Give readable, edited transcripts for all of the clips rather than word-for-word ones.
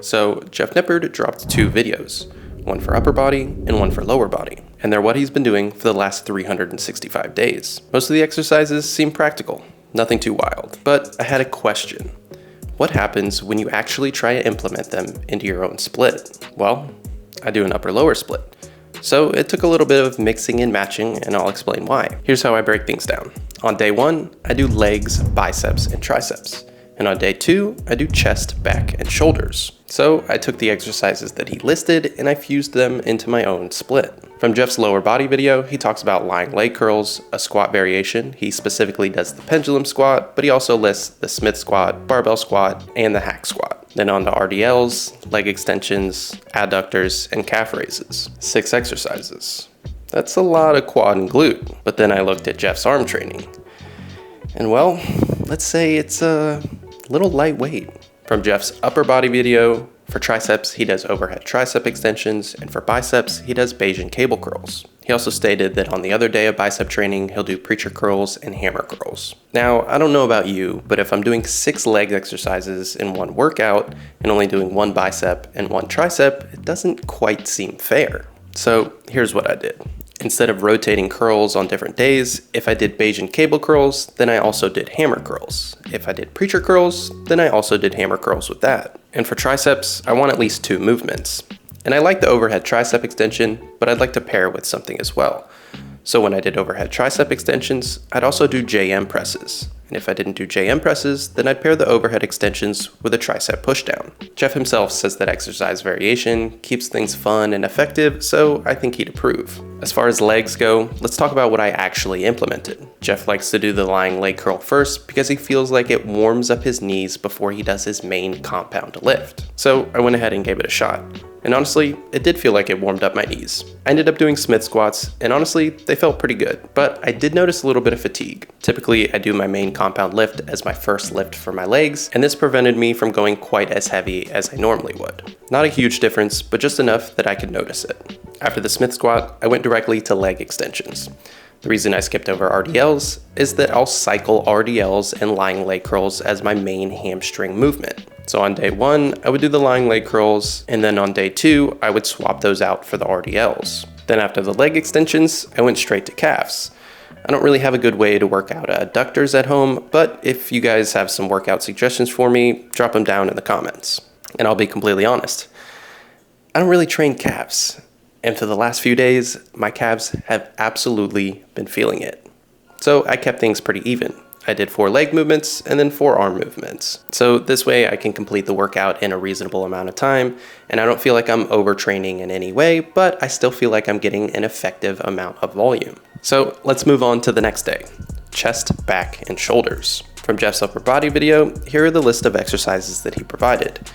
So Jeff Nippard dropped 2 videos, one for upper body and one for lower body, and they're what he's been doing for the last 365 days. Most of the exercises seem practical, nothing too wild, but I had a question. What happens when you actually try to implement them into your own split? Well, I do an upper-lower split. So it took a little bit of mixing and matching, and I'll explain why. Here's how I break things down. On day 1, I do legs, biceps, and triceps. And on day 2, I do chest, back, and shoulders. So I took the exercises that he listed and I fused them into my own split. From Jeff's lower body video, he talks about lying leg curls, a squat variation. He specifically does the pendulum squat, but he also lists the Smith squat, barbell squat, and the hack squat. Then on to RDLs, leg extensions, adductors, and calf raises. 6 exercises. That's a lot of quad and glute. But then I looked at Jeff's arm training. And well, let's say it's a little lightweight. From Jeff's upper body video, for triceps, he does overhead tricep extensions, and for biceps, he does Bayesian cable curls. He also stated that on the other day of bicep training, he'll do preacher curls and hammer curls. Now, I don't know about you, but if I'm doing 6 leg exercises in one workout and only doing 1 bicep and 1 tricep, it doesn't quite seem fair. So here's what I did. Instead of rotating curls on different days, if I did Bayesian cable curls, then I also did hammer curls. If I did preacher curls, then I also did hammer curls with that. And for triceps, I want at least 2 movements. And I like the overhead tricep extension, but I'd like to pair with something as well. So when I did overhead tricep extensions, I'd also do JM presses. And if I didn't do JM presses, then I'd pair the overhead extensions with a tricep pushdown. Jeff himself says that exercise variation keeps things fun and effective, so I think he'd approve. As far as legs go, let's talk about what I actually implemented. Jeff likes to do the lying leg curl first because he feels like it warms up his knees before he does his main compound lift. So I went ahead and gave it a shot. And honestly, it did feel like it warmed up my knees. I ended up doing Smith squats, and honestly, they felt pretty good. But I did notice a little bit of fatigue. Typically, I do my main compound lift as my first lift for my legs, and this prevented me from going quite as heavy as I normally would. Not a huge difference, but just enough that I could notice it. After the Smith squat, I went directly to leg extensions. The reason I skipped over RDLs is that I'll cycle RDLs and lying leg curls as my main hamstring movement. So on day 1, I would do the lying leg curls, and then on day 2, I would swap those out for the RDLs. Then after the leg extensions, I went straight to calves. I don't really have a good way to work out adductors at home, but if you guys have some workout suggestions for me, drop them down in the comments. And I'll be completely honest, I don't really train calves. And for the last few days, my calves have absolutely been feeling it. So I kept things pretty even. I did 4 leg movements and then 4 arm movements. So this way I can complete the workout in a reasonable amount of time, and I don't feel like I'm overtraining in any way, but I still feel like I'm getting an effective amount of volume. So let's move on to the next day. Chest, back, and shoulders. From Jeff's upper body video, here are the list of exercises that he provided.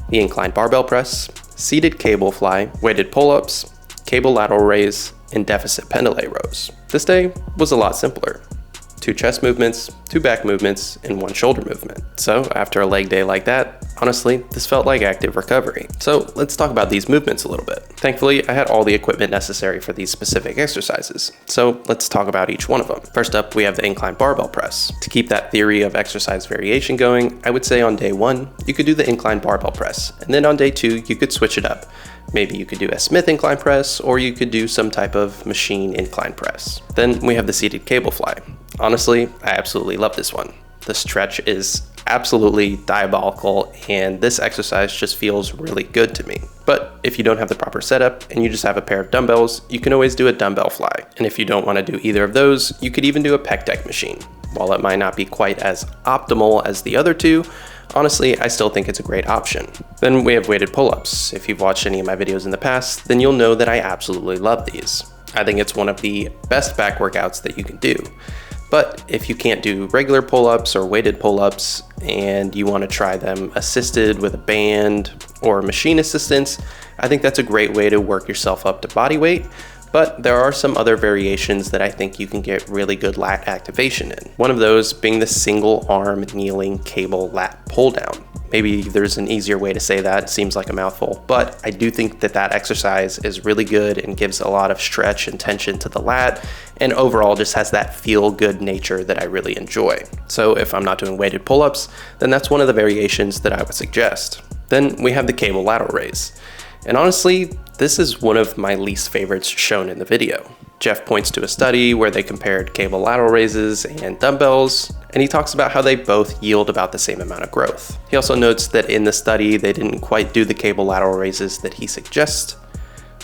The inclined barbell press, seated cable fly, weighted pull-ups, cable lateral raise, and deficit pendlay rows. This day was a lot simpler. 2 chest movements, 2 back movements, and 1 shoulder movement. So after a leg day like that, honestly, this felt like active recovery. So let's talk about these movements a little bit. Thankfully, I had all the equipment necessary for these specific exercises. So let's talk about each one of them. First up, we have the inclined barbell press. To keep that theory of exercise variation going, I would say on day 1, you could do the inclined barbell press. And then on day 2, you could switch it up. Maybe you could do a Smith incline press, or you could do some type of machine incline press. Then we have the seated cable fly. Honestly, I absolutely love this one. The stretch is absolutely diabolical, and this exercise just feels really good to me. But if you don't have the proper setup and you just have a pair of dumbbells, you can always do a dumbbell fly. And if you don't want to do either of those, you could even do a pec deck machine. While it might not be quite as optimal as the other 2, honestly, I still think it's a great option. Then we have weighted pull-ups. If you've watched any of my videos in the past, then you'll know that I absolutely love these. I think it's one of the best back workouts that you can do. But if you can't do regular pull-ups or weighted pull-ups and you want to try them assisted with a band or machine assistance, I think that's a great way to work yourself up to body weight. But there are some other variations that I think you can get really good lat activation in. One of those being the single arm kneeling cable lat pull down. Maybe there's an easier way to say that, it seems like a mouthful, but I do think that that exercise is really good and gives a lot of stretch and tension to the lat, and overall just has that feel good nature that I really enjoy. So if I'm not doing weighted pull-ups, then that's one of the variations that I would suggest. Then we have the cable lateral raise. And honestly, this is one of my least favorites shown in the video. Jeff points to a study where they compared cable lateral raises and dumbbells, and he talks about how they both yield about the same amount of growth. He also notes that in the study, they didn't quite do the cable lateral raises that he suggests.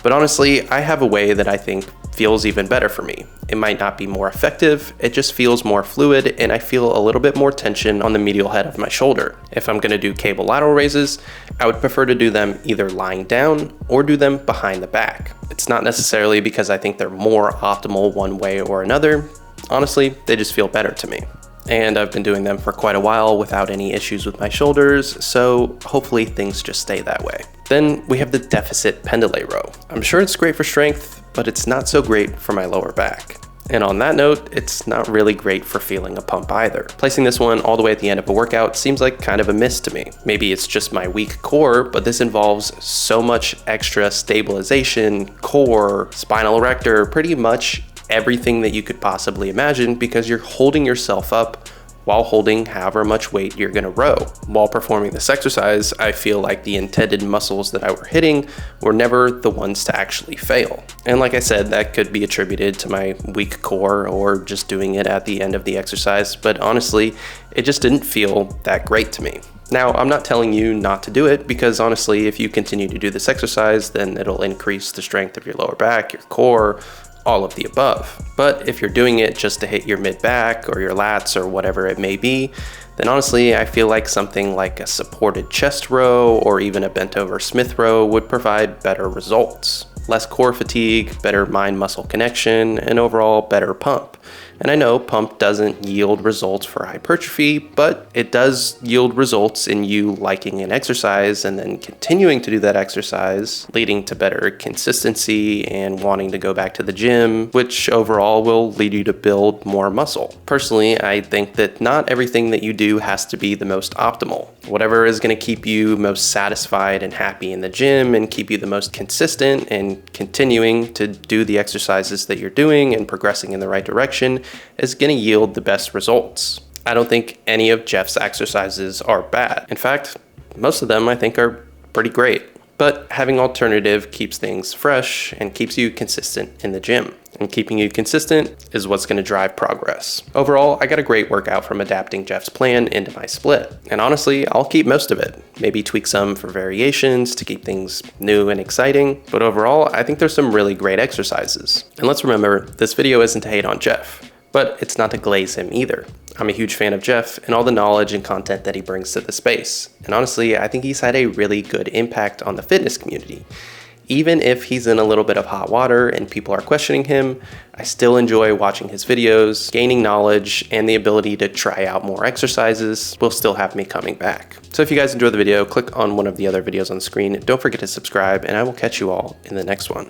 But honestly, I have a way that I think feels even better for me. It might not be more effective, it just feels more fluid, and I feel a little bit more tension on the medial head of my shoulder. If I'm gonna do cable lateral raises, I would prefer to do them either lying down or do them behind the back. It's not necessarily because I think they're more optimal one way or another. Honestly, they just feel better to me. And I've been doing them for quite a while without any issues with my shoulders, so hopefully things just stay that way. Then we have the deficit pendulum row. I'm sure it's great for strength, but it's not so great for my lower back. And on that note, it's not really great for feeling a pump either. Placing this one all the way at the end of a workout seems like kind of a miss to me. Maybe it's just my weak core, but this involves so much extra stabilization, core, spinal erector, pretty much everything that you could possibly imagine, because you're holding yourself up while holding however much weight you're gonna row. While performing this exercise, I feel like the intended muscles that I were hitting were never the ones to actually fail. And like I said, that could be attributed to my weak core or just doing it at the end of the exercise, but honestly, it just didn't feel that great to me. Now, I'm not telling you not to do it, because honestly, if you continue to do this exercise, then it'll increase the strength of your lower back, your core, all of the above. But if you're doing it just to hit your mid-back or your lats or whatever it may be, then honestly, I feel like something like a supported chest row or even a bent over Smith row would provide better results. Less core fatigue, better mind-muscle connection, and overall better pump. And I know pump doesn't yield results for hypertrophy, but it does yield results in you liking an exercise and then continuing to do that exercise, leading to better consistency and wanting to go back to the gym, which overall will lead you to build more muscle. Personally, I think that not everything that you do has to be the most optimal. Whatever is going to keep you most satisfied and happy in the gym and keep you the most consistent and continuing to do the exercises that you're doing and progressing in the right direction is going to yield the best results. I don't think any of Jeff's exercises are bad. In fact, most of them I think are pretty great. But having alternative keeps things fresh and keeps you consistent in the gym. And keeping you consistent is what's going to drive progress. Overall, I got a great workout from adapting Jeff's plan into my split. And honestly, I'll keep most of it. Maybe tweak some for variations to keep things new and exciting. But overall, I think there's some really great exercises. And let's remember, this video isn't to hate on Jeff, but it's not to glaze him either. I'm a huge fan of Jeff and all the knowledge and content that he brings to the space. And honestly, I think he's had a really good impact on the fitness community. Even if he's in a little bit of hot water and people are questioning him, I still enjoy watching his videos. Gaining knowledge and the ability to try out more exercises will still have me coming back. So if you guys enjoyed the video, click on one of the other videos on the screen. Don't forget to subscribe, and I will catch you all in the next one.